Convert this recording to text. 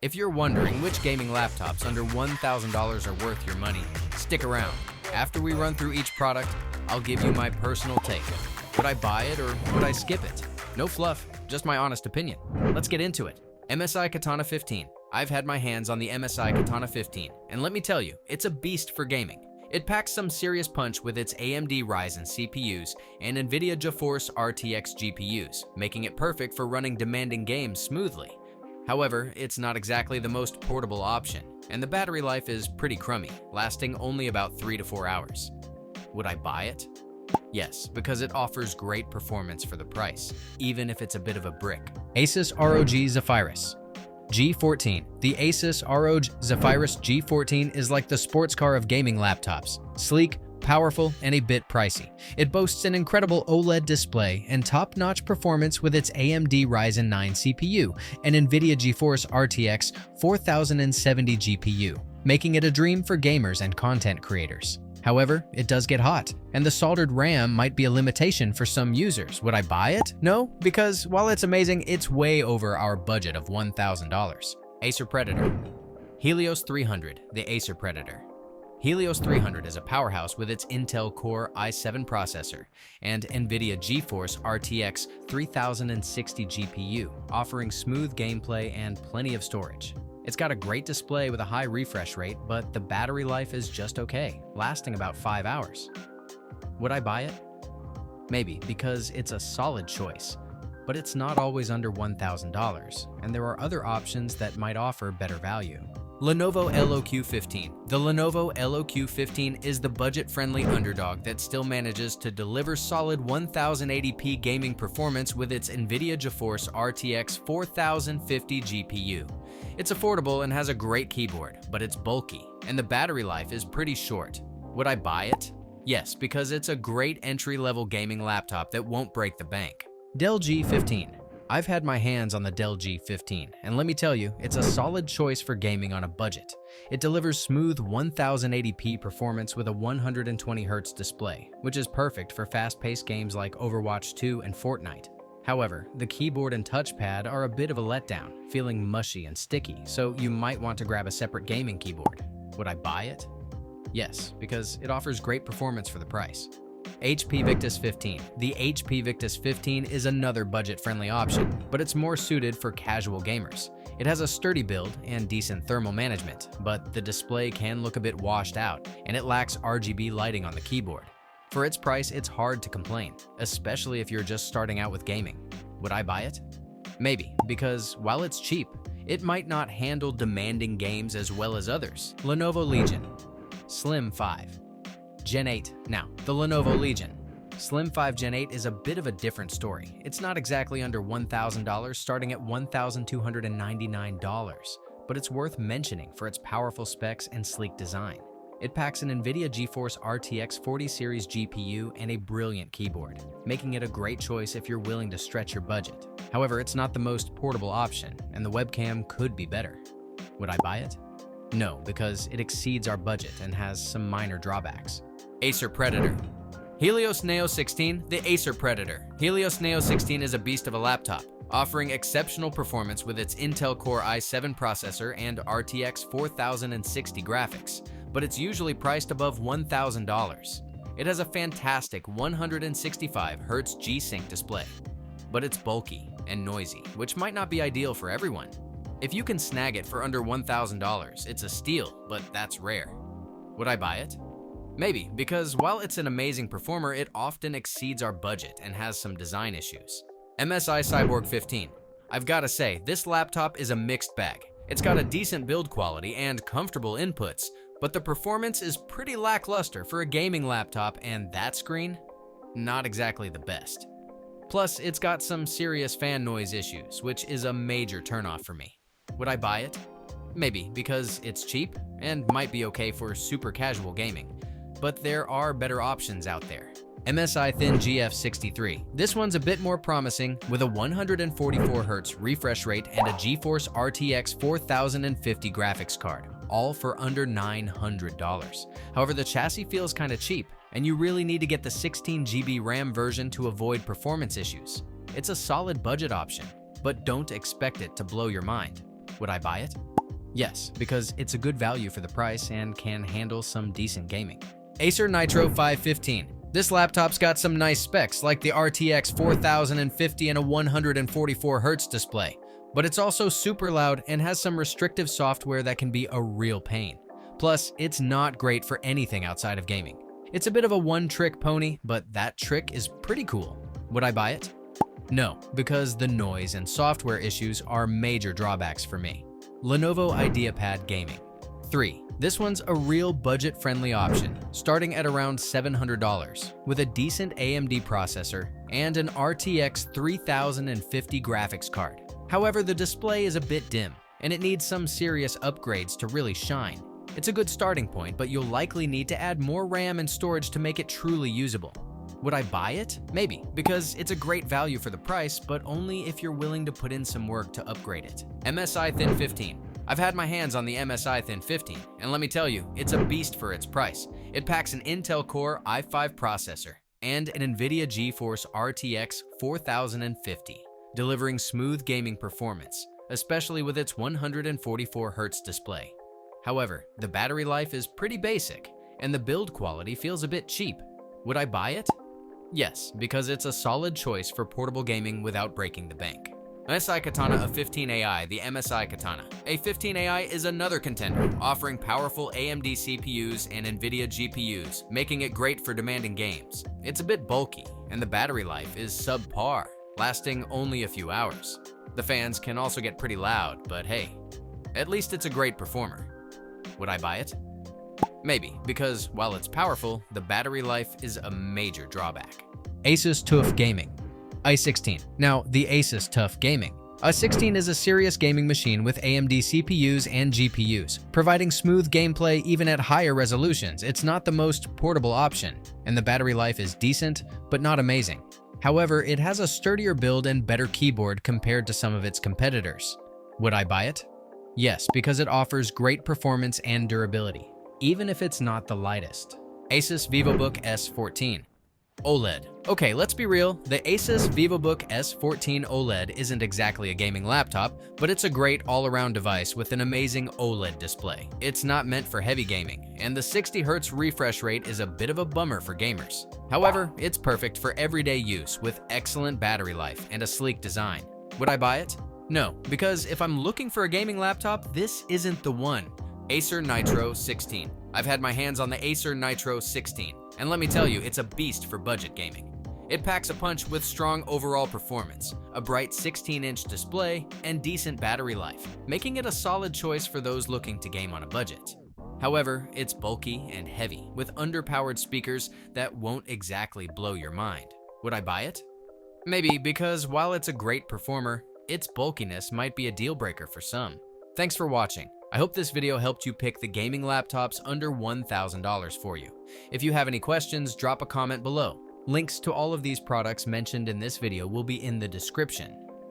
If you're wondering which gaming laptops under $1,000 are worth your money, stick around. After we run through each product, I'll give you my personal take. Would I buy it or would I skip it? No fluff, just my honest opinion. Let's get into it. MSI Katana 15. I've had my hands on the MSI Katana 15, and let me tell you, it's a beast for gaming. It packs some serious punch with its AMD Ryzen CPUs and NVIDIA GeForce RTX GPUs, making it perfect for running demanding games smoothly. However, it's not exactly the most portable option, and the battery life is pretty crummy, lasting only about 3 to 4 hours. Would I buy it? Yes, because it offers great performance for the price, even if it's a bit of a brick. Asus ROG Zephyrus G14. The Asus ROG Zephyrus G14 is like the sports car of gaming laptops. Sleek, powerful, and a bit pricey. It boasts an incredible OLED display and top-notch performance with its AMD Ryzen 9 CPU and NVIDIA GeForce RTX 4070 GPU, making it a dream for gamers and content creators. However, it does get hot, and the soldered RAM might be a limitation for some users. Would I buy it? No, because while it's amazing, it's way over our budget of $1,000. Acer Predator. Helios 300, the Acer Predator. Helios 300 is a powerhouse with its Intel Core i7 processor and NVIDIA GeForce RTX 3060 GPU, offering smooth gameplay and plenty of storage. It's got a great display with a high refresh rate, but the battery life is just okay, lasting about 5 hours. Would I buy it? Maybe, because it's a solid choice, but it's not always under $1,000, and there are other options that might offer better value. Lenovo LOQ15. The Lenovo LOQ15 is the budget-friendly underdog that still manages to deliver solid 1080p gaming performance with its NVIDIA GeForce RTX 4050 GPU. It's affordable and has a great keyboard, but it's bulky, and the battery life is pretty short. Would I buy it? Yes, because it's a great entry-level gaming laptop that won't break the bank. Dell G15. I've had my hands on the Dell G15, and let me tell you, it's a solid choice for gaming on a budget. It delivers smooth 1080p performance with a 120Hz display, which is perfect for fast-paced games like Overwatch 2 and Fortnite. However, the keyboard and touchpad are a bit of a letdown, feeling mushy and sticky, so you might want to grab a separate gaming keyboard. Would I buy it? Yes, because it offers great performance for the price. HP Victus 15. The HP Victus 15 is another budget-friendly option, but it's more suited for casual gamers. It has a sturdy build and decent thermal management, but the display can look a bit washed out, and it lacks RGB lighting on the keyboard. For its price, it's hard to complain, especially if you're just starting out with gaming. Would I buy it? Maybe, because while it's cheap, it might not handle demanding games as well as others. Lenovo Legion Slim 5 Gen 8. Now, the Lenovo Legion Slim 5 Gen 8 is a bit of a different story. It's not exactly under $1,000, starting at $1,299, but it's worth mentioning for its powerful specs and sleek design. It packs an NVIDIA GeForce RTX 40 series GPU and a brilliant keyboard, making it a great choice if you're willing to stretch your budget. However, it's not the most portable option, and the webcam could be better. Would I buy it? No, because it exceeds our budget and has some minor drawbacks. Acer Predator. Helios Neo 16, the Acer Predator. Helios Neo 16 is a beast of a laptop, offering exceptional performance with its Intel Core i7 processor and RTX 4060 graphics, but it's usually priced above $1,000. It has a fantastic 165Hz G-Sync display, but it's bulky and noisy, which might not be ideal for everyone. If you can snag it for under $1,000, it's a steal, but that's rare. Would I buy it? Maybe, because while it's an amazing performer, it often exceeds our budget and has some design issues. MSI Cyborg 15. I've gotta say, this laptop is a mixed bag. It's got a decent build quality and comfortable inputs, but the performance is pretty lackluster for a gaming laptop, and that screen? Not exactly the best. Plus, it's got some serious fan noise issues, which is a major turnoff for me. Would I buy it? Maybe, because it's cheap and might be okay for super casual gaming. But there are better options out there. MSI Thin GF63. This one's a bit more promising with a 144Hz refresh rate and a GeForce RTX 4050 graphics card, all for under $900. However, the chassis feels kinda cheap, and you really need to get the 16GB RAM version to avoid performance issues. It's a solid budget option, but don't expect it to blow your mind. Would I buy it? Yes, because it's a good value for the price and can handle some decent gaming. Acer Nitro V15. This laptop's got some nice specs like the RTX 4050 and a 144Hz display, but it's also super loud and has some restrictive software that can be a real pain. Plus, it's not great for anything outside of gaming. It's a bit of a one-trick pony, but that trick is pretty cool. Would I buy it? No, because the noise and software issues are major drawbacks for me. Lenovo IdeaPad Gaming. 3. This one's a real budget-friendly option, starting at around $700, with a decent AMD processor and an RTX 3050 graphics card. However, the display is a bit dim, and it needs some serious upgrades to really shine. It's a good starting point, but you'll likely need to add more RAM and storage to make it truly usable. Would I buy it? Maybe, because it's a great value for the price, but only if you're willing to put in some work to upgrade it. MSI Thin 15. I've had my hands on the MSI Thin 15, and let me tell you, it's a beast for its price. It packs an Intel Core i5 processor and an NVIDIA GeForce RTX 4050, delivering smooth gaming performance, especially with its 144Hz display. However, the battery life is pretty basic, and the build quality feels a bit cheap. Would I buy it? Yes, because it's a solid choice for portable gaming without breaking the bank. MSI Katana A15AI, the MSI Katana. A15AI is another contender, offering powerful AMD CPUs and NVIDIA GPUs, making it great for demanding games. It's a bit bulky, and the battery life is subpar, lasting only a few hours. The fans can also get pretty loud, but hey, at least it's a great performer. Would I buy it? Maybe, because while it's powerful, the battery life is a major drawback. Asus TUF Gaming A16. Now, the Asus TUF Gaming A16 is a serious gaming machine with AMD CPUs and GPUs, providing smooth gameplay even at higher resolutions. It's not the most portable option, and the battery life is decent, but not amazing. However, it has a sturdier build and better keyboard compared to some of its competitors. Would I buy it? Yes, because it offers great performance and durability, even if it's not the lightest. Asus Vivobook S14 OLED. Okay, let's be real, the Asus Vivobook S14 OLED isn't exactly a gaming laptop, but it's a great all-around device with an amazing OLED display. It's not meant for heavy gaming, and the 60Hz refresh rate is a bit of a bummer for gamers. However, it's perfect for everyday use with excellent battery life and a sleek design. Would I buy it? No, because if I'm looking for a gaming laptop, this isn't the one. Acer Nitro 16. I've had my hands on the Acer Nitro 16, and let me tell you, it's a beast for budget gaming. It packs a punch with strong overall performance, a bright 16-inch display, and decent battery life, making it a solid choice for those looking to game on a budget. However, it's bulky and heavy, with underpowered speakers that won't exactly blow your mind. Would I buy it? Maybe, because while it's a great performer, its bulkiness might be a deal breaker for some. Thanks for watching. I hope this video helped you pick the gaming laptops under $1,000 for you. If you have any questions, drop a comment below. Links to all of these products mentioned in this video will be in the description.